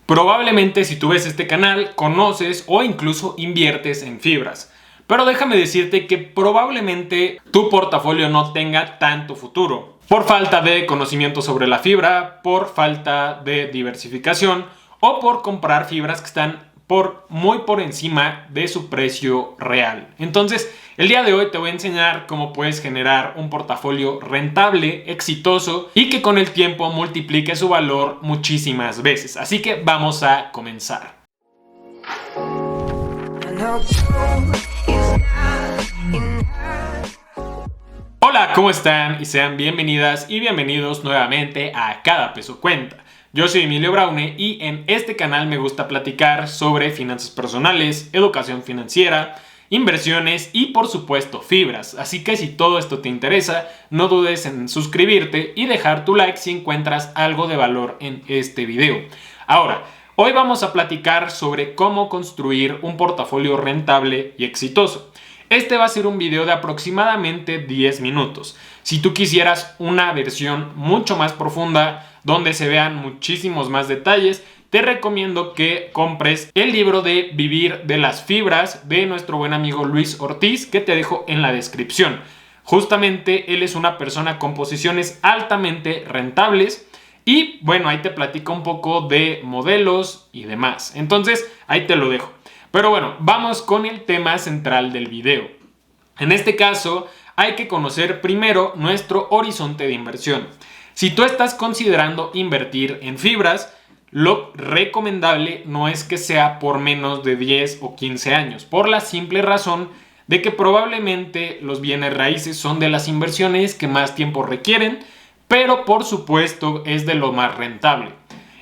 Probablemente si tú ves este canal, conoces o incluso inviertes en fibras. Pero déjame decirte que probablemente tu portafolio no tenga tanto futuro. Por falta de conocimiento sobre la fibra, por falta de diversificación o por comprar fibras que están muy por encima de su precio real. Entonces, el día de hoy te voy a enseñar cómo puedes generar un portafolio rentable, exitoso y que con el tiempo multiplique su valor muchísimas veces. Así que vamos a comenzar. Hola, ¿cómo están? Y sean bienvenidas y bienvenidos nuevamente a Cada Peso Cuenta. Yo soy Emilio Braune y en este canal me gusta platicar sobre finanzas personales, educación financiera, inversiones y por supuesto fibras. Así que si todo esto te interesa, no dudes en suscribirte y dejar tu like si encuentras algo de valor en este video. Ahora, hoy vamos a platicar sobre cómo construir un portafolio rentable y exitoso. Este va a ser un video de aproximadamente 10 minutos. Si tú quisieras una versión mucho más profunda, donde se vean muchísimos más detalles, te recomiendo que compres el libro de Vivir de las Fibras de nuestro buen amigo Luis Ortiz, que te dejo en la descripción. Justamente él es una persona con posiciones altamente rentables y bueno, ahí te platico un poco de modelos y demás. Entonces, ahí te lo dejo. Pero bueno, vamos con el tema central del video. En este caso, hay que conocer primero nuestro horizonte de inversión. Si tú estás considerando invertir en fibras, lo recomendable no es que sea por menos de 10 o 15 años, por la simple razón de que probablemente los bienes raíces son de las inversiones que más tiempo requieren, pero por supuesto es de lo más rentable.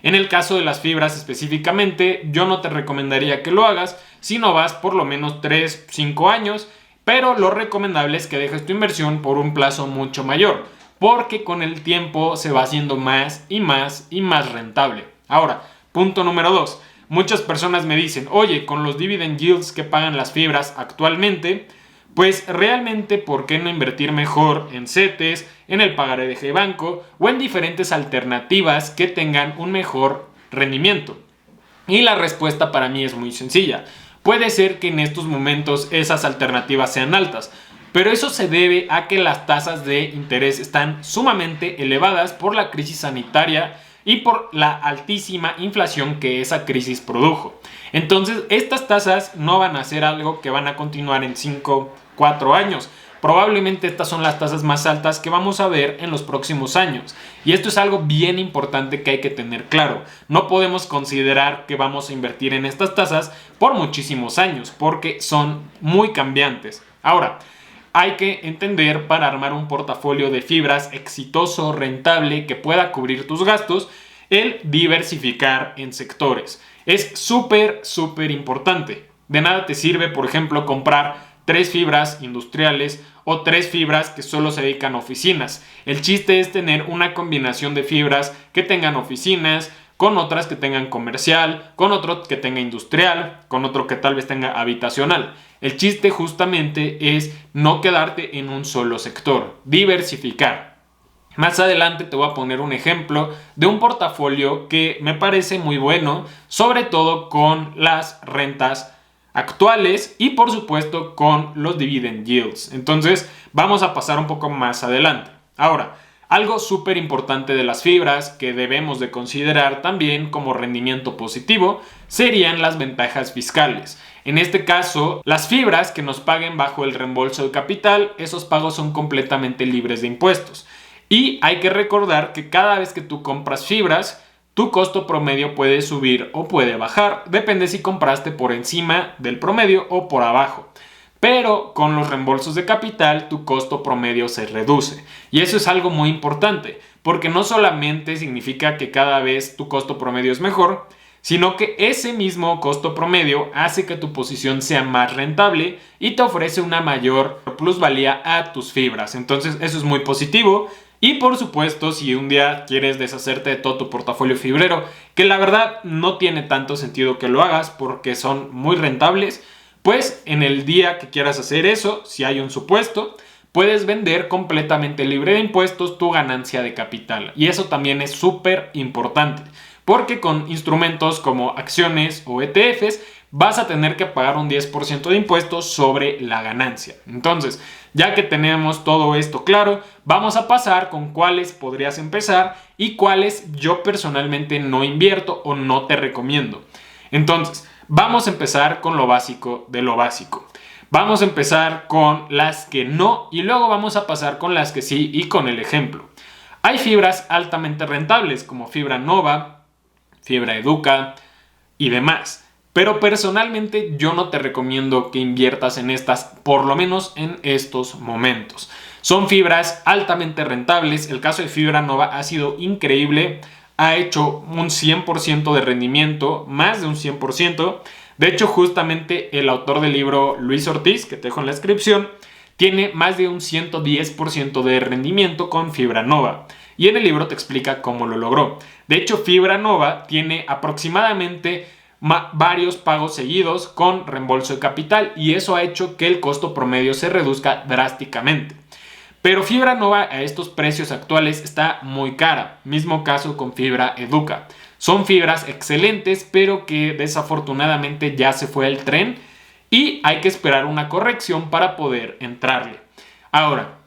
En el caso de las fibras específicamente, yo no te recomendaría que lo hagas si no vas por lo menos 3-5 años, pero lo recomendable es que dejes tu inversión por un plazo mucho mayor, porque con el tiempo se va haciendo más y más y más rentable. Ahora, punto número 2. Muchas personas me dicen, oye, con los dividend yields que pagan las fibras actualmente, pues realmente, ¿por qué no invertir mejor en CETES, en el pagaré de GBanco o en diferentes alternativas que tengan un mejor rendimiento? Y la respuesta para mí es muy sencilla. Puede ser que en estos momentos esas alternativas sean altas, pero eso se debe a que las tasas de interés están sumamente elevadas por la crisis sanitaria y por la altísima inflación que esa crisis produjo. Entonces, estas tasas no van a ser algo que van a continuar en 5-4 años. Probablemente estas son las tasas más altas que vamos a ver en los próximos años. Y esto es algo bien importante que hay que tener claro. No podemos considerar que vamos a invertir en estas tasas por muchísimos años, porque son muy cambiantes. Ahora, hay que entender para armar un portafolio de fibras exitoso, rentable, que pueda cubrir tus gastos, el diversificar en sectores. Es súper importante. De nada te sirve, por ejemplo, comprar 3 fibras industriales o 3 fibras que solo se dedican a oficinas. El chiste es tener una combinación de fibras que tengan oficinas, con otras que tengan comercial, con otro que tenga industrial, con otro que tal vez tenga habitacional. El chiste justamente es no quedarte en un solo sector, diversificar. Más adelante te voy a poner un ejemplo de un portafolio que me parece muy bueno, sobre todo con las rentas actuales y por supuesto con los dividend yields. Entonces vamos a pasar un poco más adelante. Ahora, algo súper importante de las fibras que debemos de considerar también como rendimiento positivo serían las ventajas fiscales. En este caso, las fibras que nos paguen bajo el reembolso de capital, esos pagos son completamente libres de impuestos. Y hay que recordar que cada vez que tú compras fibras, tu costo promedio puede subir o puede bajar, depende si compraste por encima del promedio o por abajo. Pero con los reembolsos de capital, tu costo promedio se reduce. Y eso es algo muy importante, porque no solamente significa que cada vez tu costo promedio es mejor, sino que ese mismo costo promedio hace que tu posición sea más rentable y te ofrece una mayor plusvalía a tus fibras. Entonces, eso es muy positivo. Y por supuesto, si un día quieres deshacerte de todo tu portafolio fibrero, que la verdad no tiene tanto sentido que lo hagas porque son muy rentables, pues en el día que quieras hacer eso, si hay un supuesto, puedes vender completamente libre de impuestos tu ganancia de capital. Y eso también es súper importante, porque con instrumentos como acciones o ETFs vas a tener que pagar un 10% de impuestos sobre la ganancia. Entonces, ya que tenemos todo esto claro, vamos a pasar con cuáles podrías empezar y cuáles yo personalmente no invierto o no te recomiendo. Entonces, vamos a empezar con lo básico de lo básico. Vamos a empezar con las que no y luego vamos a pasar con las que sí y con el ejemplo. Hay fibras altamente rentables como Fibra Nova, Fibra Educa y demás. Pero personalmente yo no te recomiendo que inviertas en estas, por lo menos en estos momentos. Son fibras altamente rentables. El caso de Fibra Nova ha sido increíble. Ha hecho un 100% de rendimiento, más de un 100%. De hecho, justamente el autor del libro, Luis Ortiz, que te dejo en la descripción, tiene más de un 110% de rendimiento con Fibra Nova. Y en el libro te explica cómo lo logró. De hecho, Fibra Nova tiene aproximadamente varios pagos seguidos con reembolso de capital y eso ha hecho que el costo promedio se reduzca drásticamente. Pero Fibra Nova a estos precios actuales está muy cara, mismo caso con Fibra Educa. Son fibras excelentes, pero que desafortunadamente ya se fue el tren y hay que esperar una corrección para poder entrarle. Ahora,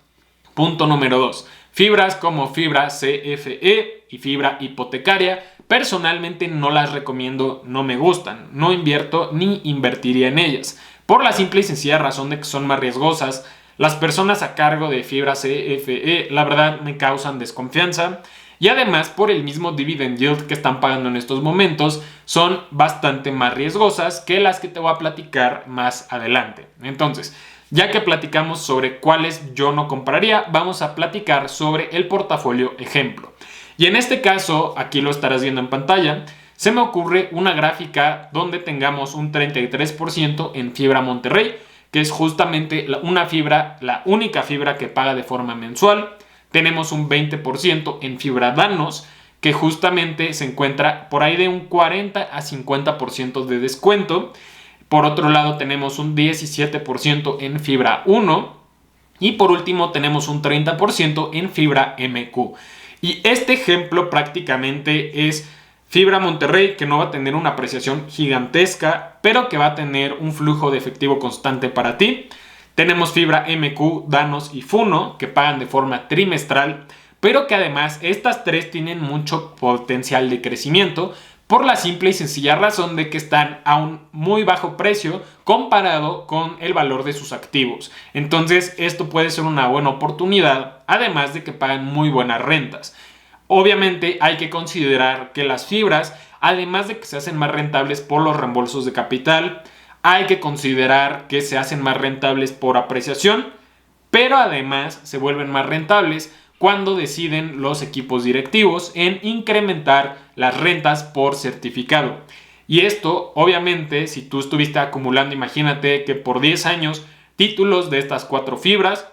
punto número 2. Fibras como Fibra CFE y Fibra Hipotecaria, personalmente no las recomiendo, no me gustan, no invierto ni invertiría en ellas, por la simple y sencilla razón de que son más riesgosas. Las personas a cargo de Fibra CFE, la verdad, me causan desconfianza y además por el mismo dividend yield que están pagando en estos momentos, son bastante más riesgosas que las que te voy a platicar más adelante. Entonces, ya que platicamos sobre cuáles yo no compraría, vamos a platicar sobre el portafolio ejemplo. Y en este caso, aquí lo estarás viendo en pantalla, se me ocurre una gráfica donde tengamos un 33% en Fibra Monterrey, que es justamente una fibra, la única fibra que paga de forma mensual. Tenemos un 20% en Fibra Danos, que justamente se encuentra por ahí de un 40 a 50% de descuento. Por otro lado tenemos un 17% en Fibra 1 y por último tenemos un 30% en Fibra MQ. Y este ejemplo prácticamente es Fibra Monterrey, que no va a tener una apreciación gigantesca, pero que va a tener un flujo de efectivo constante para ti. Tenemos Fibra MQ, Danos y Funo, que pagan de forma trimestral, pero que además estas tres tienen mucho potencial de crecimiento, por la simple y sencilla razón de que están a un muy bajo precio comparado con el valor de sus activos. Entonces esto puede ser una buena oportunidad, además de que pagan muy buenas rentas. Obviamente hay que considerar que las fibras, además de que se hacen más rentables por los reembolsos de capital, hay que considerar que se hacen más rentables por apreciación, pero además se vuelven más rentables cuando deciden los equipos directivos en incrementar las rentas por certificado. Y esto, obviamente, si tú estuviste acumulando, imagínate que por 10 años títulos de estas 4 fibras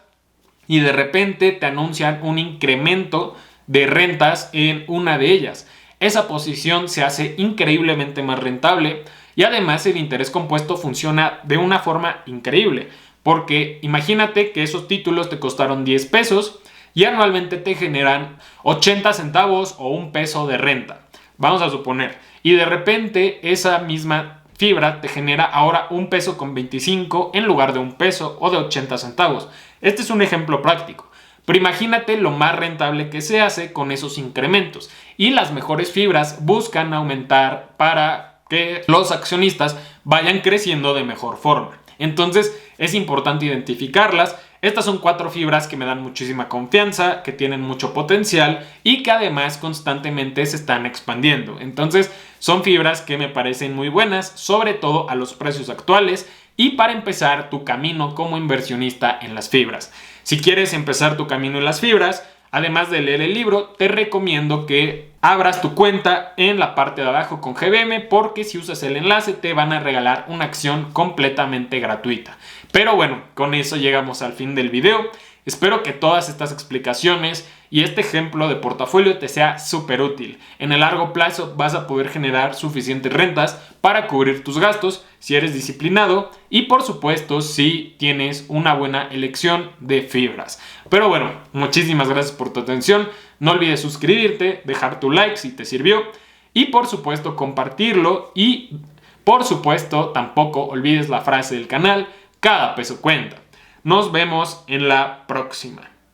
y de repente te anuncian un incremento de rentas en una de ellas. Esa posición se hace increíblemente más rentable y además el interés compuesto funciona de una forma increíble. Porque imagínate que esos títulos te costaron 10 pesos y anualmente te generan 80 centavos o un peso de renta, vamos a suponer, y de repente esa misma fibra te genera ahora un peso con 25 en lugar de un peso o de 80 centavos. Este es un ejemplo práctico, pero imagínate lo más rentable que se hace con esos incrementos, y las mejores fibras buscan aumentar para que los accionistas vayan creciendo de mejor forma. Entonces es importante identificarlas. Estas son 4 fibras que me dan muchísima confianza, que tienen mucho potencial y que además constantemente se están expandiendo. Entonces son fibras que me parecen muy buenas, sobre todo a los precios actuales y para empezar tu camino como inversionista en las fibras. Si quieres empezar tu camino en las fibras, además de leer el libro, te recomiendo que abras tu cuenta en la parte de abajo con GBM, porque si usas el enlace te van a regalar una acción completamente gratuita. Pero bueno, con eso llegamos al fin del video. Espero que todas estas explicaciones y este ejemplo de portafolio te sea súper útil. En el largo plazo vas a poder generar suficientes rentas para cubrir tus gastos si eres disciplinado y por supuesto si tienes una buena elección de fibras. Pero bueno, muchísimas gracias por tu atención. No olvides suscribirte, dejar tu like si te sirvió y por supuesto compartirlo y por supuesto tampoco olvides la frase del canal, cada peso cuenta. Nos vemos en la próxima.